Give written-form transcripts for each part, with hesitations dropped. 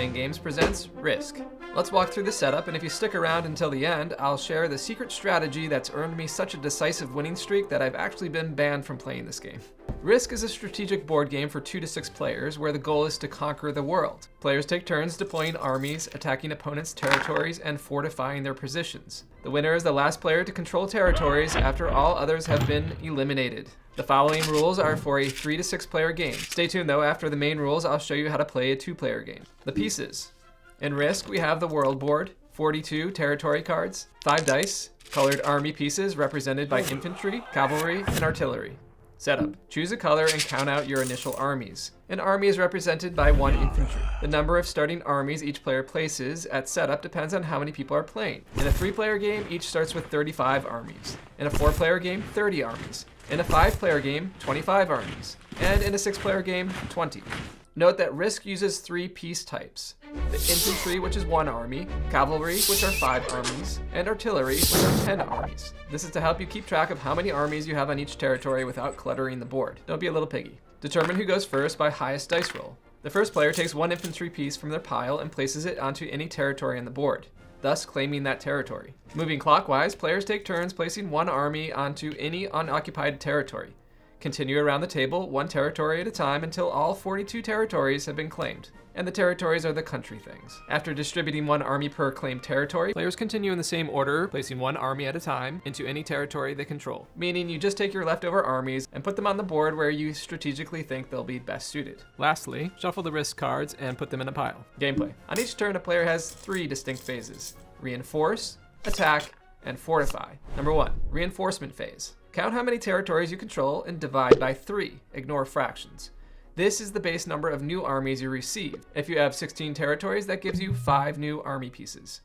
Playing Games presents Risk. Let's walk through the setup, and if you stick around until the end, I'll share the secret strategy that's earned me such a decisive winning streak that I've actually been banned from playing this game. Risk is a strategic board game for 2 to 6 players where the goal is to conquer the world. Players take turns deploying armies, attacking opponents' territories, and fortifying their positions. The winner is the last player to control territories after all others have been eliminated. The following rules are for a 3 to 6 player game. Stay tuned though, after the main rules I'll show you how to play a 2-player game. The pieces. In Risk we have the world board, 42 territory cards, 5 dice, colored army pieces represented by infantry, cavalry, and artillery. Setup. Choose a color and count out your initial armies. An army is represented by 1 infantry. The number of starting armies each player places at setup depends on how many people are playing. In a 3-player game, each starts with 35 armies. In a 4-player game, 30 armies. In a 5-player game, 25 armies. And in a 6-player game, 20. Note that Risk uses 3 piece types. The infantry, which is 1 army, cavalry, which are 5 armies, and artillery, which are 10 armies. This is to help you keep track of how many armies you have on each territory without cluttering the board. Don't be a little piggy. Determine who goes first by highest dice roll. The first player takes 1 infantry piece from their pile and places it onto any territory on the board, thus claiming that territory. Moving clockwise, players take turns placing 1 army onto any unoccupied territory. Continue around the table, 1 territory at a time until all 42 territories have been claimed. And the territories are the country things. After distributing 1 army per claimed territory, players continue in the same order, placing 1 army at a time into any territory they control. Meaning you just take your leftover armies and put them on the board where you strategically think they'll be best suited. Lastly, shuffle the Risk cards and put them in a pile. Gameplay. On each turn, a player has 3 distinct phases: reinforce, attack, and fortify. Number 1, reinforcement phase. Count how many territories you control and divide by 3. Ignore fractions. This is the base number of new armies you receive. If you have 16 territories, that gives you 5 new army pieces.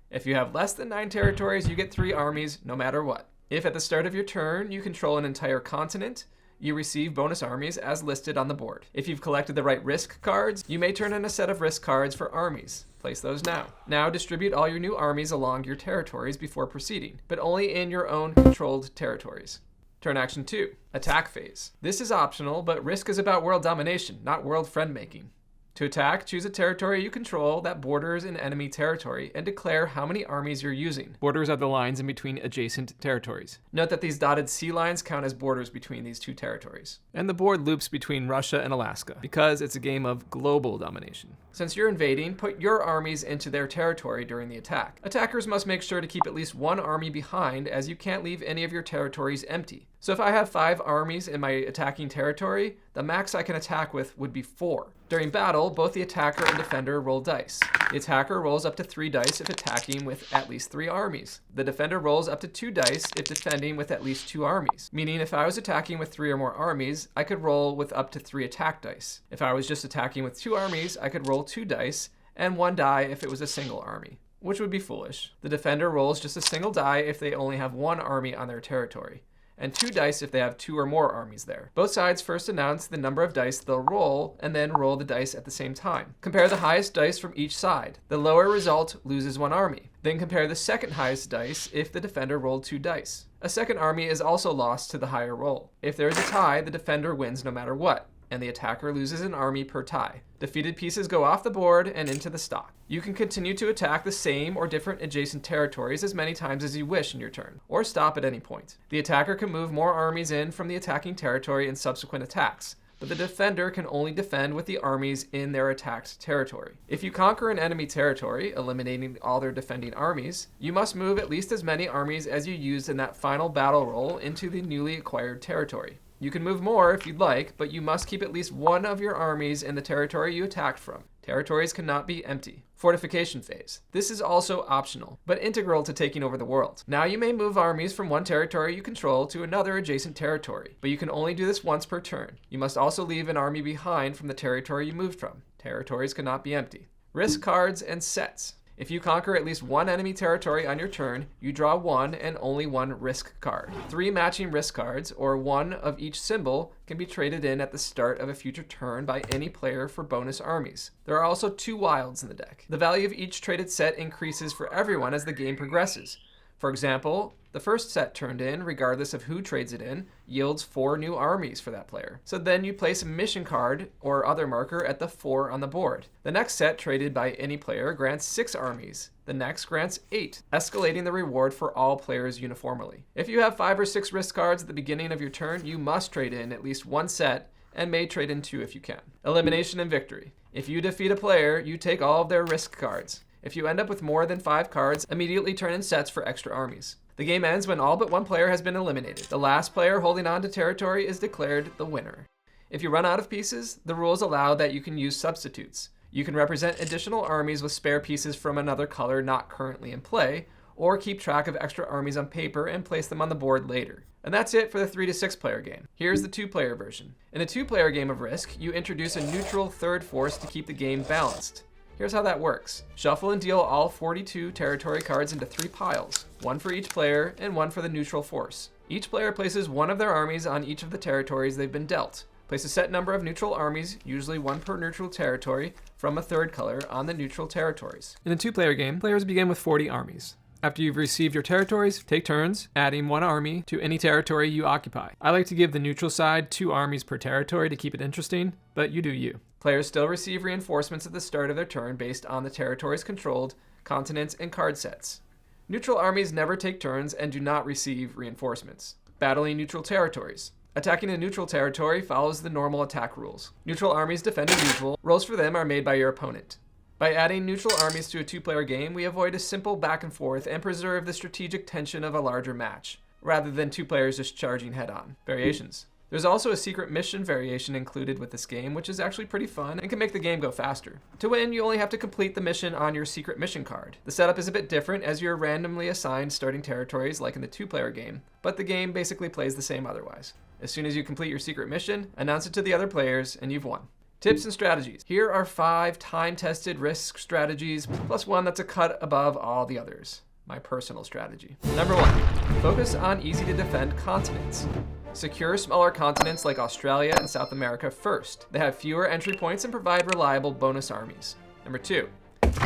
If you have less than 9 territories, you get 3 armies no matter what. If at the start of your turn you control an entire continent, you receive bonus armies as listed on the board. If you've collected the right Risk cards, you may turn in a set of Risk cards for armies. Place those now. Now distribute all your new armies along your territories before proceeding, but only in your own controlled territories. Turn action 2, attack phase. This is optional, but Risk is about world domination, not world friend making. To attack, choose a territory you control that borders an enemy territory and declare how many armies you're using. Borders are the lines in between adjacent territories. Note that these dotted C lines count as borders between these 2 territories. And the board loops between Russia and Alaska because it's a game of global domination. Since you're invading, put your armies into their territory during the attack. Attackers must make sure to keep at least 1 army behind, as you can't leave any of your territories empty. So if I have 5 armies in my attacking territory, the max I can attack with would be 4. During battle, both the attacker and defender roll dice. The attacker rolls up to 3 dice if attacking with at least 3 armies. The defender rolls up to 2 dice if defending with at least 2 armies. Meaning if I was attacking with 3 or more armies, I could roll with up to 3 attack dice. If I was just attacking with 2 armies, I could roll 2 dice and 1 die if it was a single army, which would be foolish. The defender rolls just a single die if they only have 1 army on their territory, and 2 dice if they have 2 or more armies there. Both sides first announce the number of dice they'll roll, and then roll the dice at the same time. Compare the highest dice from each side. The lower result loses 1 army. Then compare the second highest dice if the defender rolled 2 dice. A second army is also lost to the higher roll. If there is a tie, the defender wins no matter what, and the attacker loses an army per tie. Defeated pieces go off the board and into the stock. You can continue to attack the same or different adjacent territories as many times as you wish in your turn, or stop at any point. The attacker can move more armies in from the attacking territory in subsequent attacks, but the defender can only defend with the armies in their attacked territory. If you conquer an enemy territory, eliminating all their defending armies, you must move at least as many armies as you used in that final battle roll into the newly acquired territory. You can move more if you'd like, but you must keep at least 1 of your armies in the territory you attacked from. Territories cannot be empty. Fortification phase. This is also optional, but integral to taking over the world. Now you may move armies from 1 territory you control to another adjacent territory, but you can only do this once per turn. You must also leave an army behind from the territory you moved from. Territories cannot be empty. Risk cards and sets. If you conquer at least 1 enemy territory on your turn, you draw 1 and only 1 Risk card. 3 matching Risk cards, or 1 of each symbol, can be traded in at the start of a future turn by any player for bonus armies. There are also 2 wilds in the deck. The value of each traded set increases for everyone as the game progresses. For example, the first set turned in, regardless of who trades it in, yields 4 new armies for that player. So then you place a mission card or other marker at the 4 on the board. The next set traded by any player grants 6 armies. The next grants 8, escalating the reward for all players uniformly. If you have 5 or 6 risk cards at the beginning of your turn, you must trade in at least 1 set, and may trade in 2 if you can. Elimination and victory. If you defeat a player, you take all of their risk cards. If you end up with more than 5 cards, immediately turn in sets for extra armies. The game ends when all but 1 player has been eliminated. The last player holding on to territory is declared the winner. If you run out of pieces, the rules allow that you can use substitutes. You can represent additional armies with spare pieces from another color not currently in play, or keep track of extra armies on paper and place them on the board later. And that's it for the 3 to 6 player game. Here's the 2-player version. In a 2-player game of Risk, you introduce a neutral third force to keep the game balanced. Here's how that works. Shuffle and deal all 42 territory cards into 3 piles, 1 for each player and 1 for the neutral force. Each player places 1 of their armies on each of the territories they've been dealt. Place a set number of neutral armies, usually 1 per neutral territory, from a third color on the neutral territories. In a 2-player game, players begin with 40 armies. After you've received your territories, take turns adding 1 army to any territory you occupy. I like to give the neutral side 2 armies per territory to keep it interesting, but you do you. Players still receive reinforcements at the start of their turn based on the territories controlled, continents, and card sets. Neutral armies never take turns and do not receive reinforcements. Battling neutral territories. Attacking a neutral territory follows the normal attack rules. Neutral armies defend as usual. Rolls for them are made by your opponent. By adding neutral armies to a 2-player game, we avoid a simple back and forth and preserve the strategic tension of a larger match, rather than 2 players just charging head-on. Variations. There's also a secret mission variation included with this game, which is actually pretty fun and can make the game go faster. To win, you only have to complete the mission on your secret mission card. The setup is a bit different as you're randomly assigned starting territories like in the 2-player game, but the game basically plays the same otherwise. As soon as you complete your secret mission, announce it to the other players and you've won. Tips and strategies. Here are 5 time-tested risk strategies, plus 1 that's a cut above all the others. My personal strategy. Number 1, focus on easy-to-defend continents. Secure smaller continents like Australia and South America first. They have fewer entry points and provide reliable bonus armies. Number 2,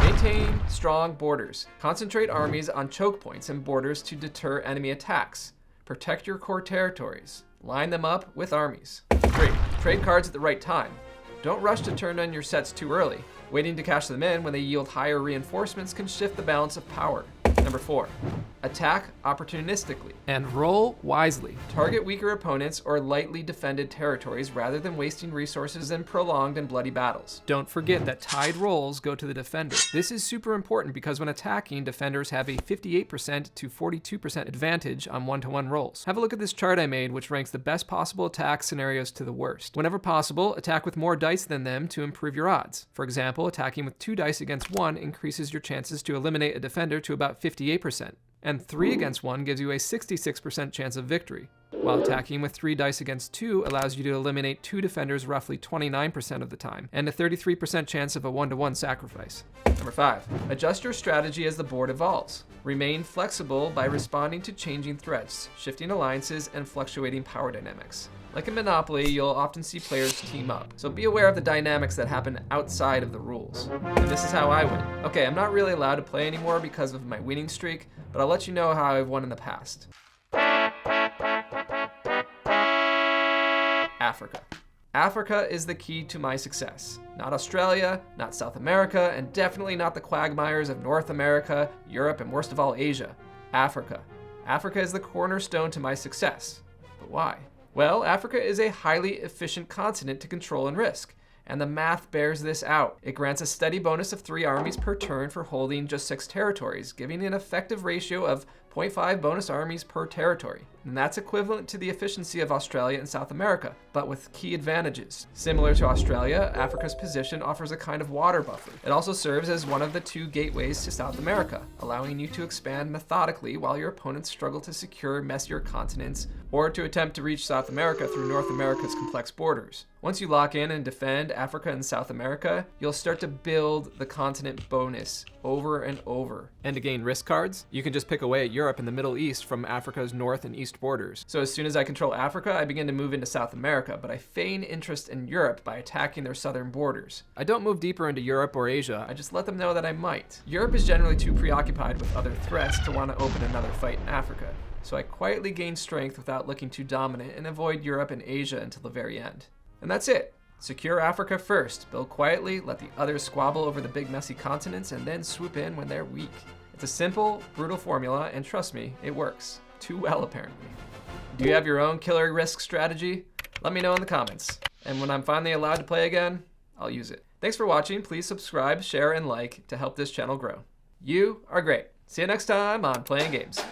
maintain strong borders. Concentrate armies on choke points and borders to deter enemy attacks. Protect your core territories. Line them up with armies. 3, trade cards at the right time. Don't rush to turn in your sets too early. Waiting to cash them in when they yield higher reinforcements can shift the balance of power. Number 4, attack opportunistically and roll wisely. Target weaker opponents or lightly defended territories rather than wasting resources in prolonged and bloody battles. Don't forget that tied rolls go to the defender. This is super important because when attacking, defenders have a 58% to 42% advantage on 1-to-1 rolls. Have a look at this chart I made, which ranks the best possible attack scenarios to the worst. Whenever possible, attack with more dice than them to improve your odds. For example, attacking with 2 dice against 1 increases your chances to eliminate a defender to about 58%. And 3 against 1 gives you a 66% chance of victory, while attacking with 3 dice against 2 allows you to eliminate 2 defenders roughly 29% of the time, and a 33% chance of a 1-to-1 sacrifice. Number 5, adjust your strategy as the board evolves. Remain flexible by responding to changing threats, shifting alliances, and fluctuating power dynamics. Like in Monopoly, you'll often see players team up, so be aware of the dynamics that happen outside of the rules. And this is how I win. Okay, I'm not really allowed to play anymore because of my winning streak, but I'll let you know how I've won in the past. Africa. Africa is the key to my success. Not Australia, not South America, and definitely not the quagmires of North America, Europe, and worst of all, Asia. Africa. Africa is the cornerstone to my success. But why? Well, Africa is a highly efficient continent to control and risk, and the math bears this out. It grants a steady bonus of 3 armies per turn for holding just 6 territories, giving an effective ratio of 0.5 bonus armies per territory. And that's equivalent to the efficiency of Australia and South America, but with key advantages. Similar to Australia, Africa's position offers a kind of water buffer. It also serves as one of the 2 gateways to South America, allowing you to expand methodically while your opponents struggle to secure messier continents or to attempt to reach South America through North America's complex borders. Once you lock in and defend Africa and South America, you'll start to build the continent bonus over and over. And to gain risk cards, you can just pick away at Europe and the Middle East from Africa's north and east borders. So as soon as I control Africa, I begin to move into South America, but I feign interest in Europe by attacking their southern borders. I don't move deeper into Europe or Asia, I just let them know that I might. Europe is generally too preoccupied with other threats to want to open another fight in Africa. So I quietly gain strength without looking too dominant and avoid Europe and Asia until the very end. And that's it. Secure Africa first, build quietly, let the others squabble over the big messy continents, and then swoop in when they're weak. It's a simple, brutal formula, and trust me, it works. Too well, apparently. Do you have your own killer risk strategy? Let me know in the comments. And when I'm finally allowed to play again, I'll use it. Thanks for watching. Please subscribe, share, and like to help this channel grow. You are great. See you next time on Playing Games.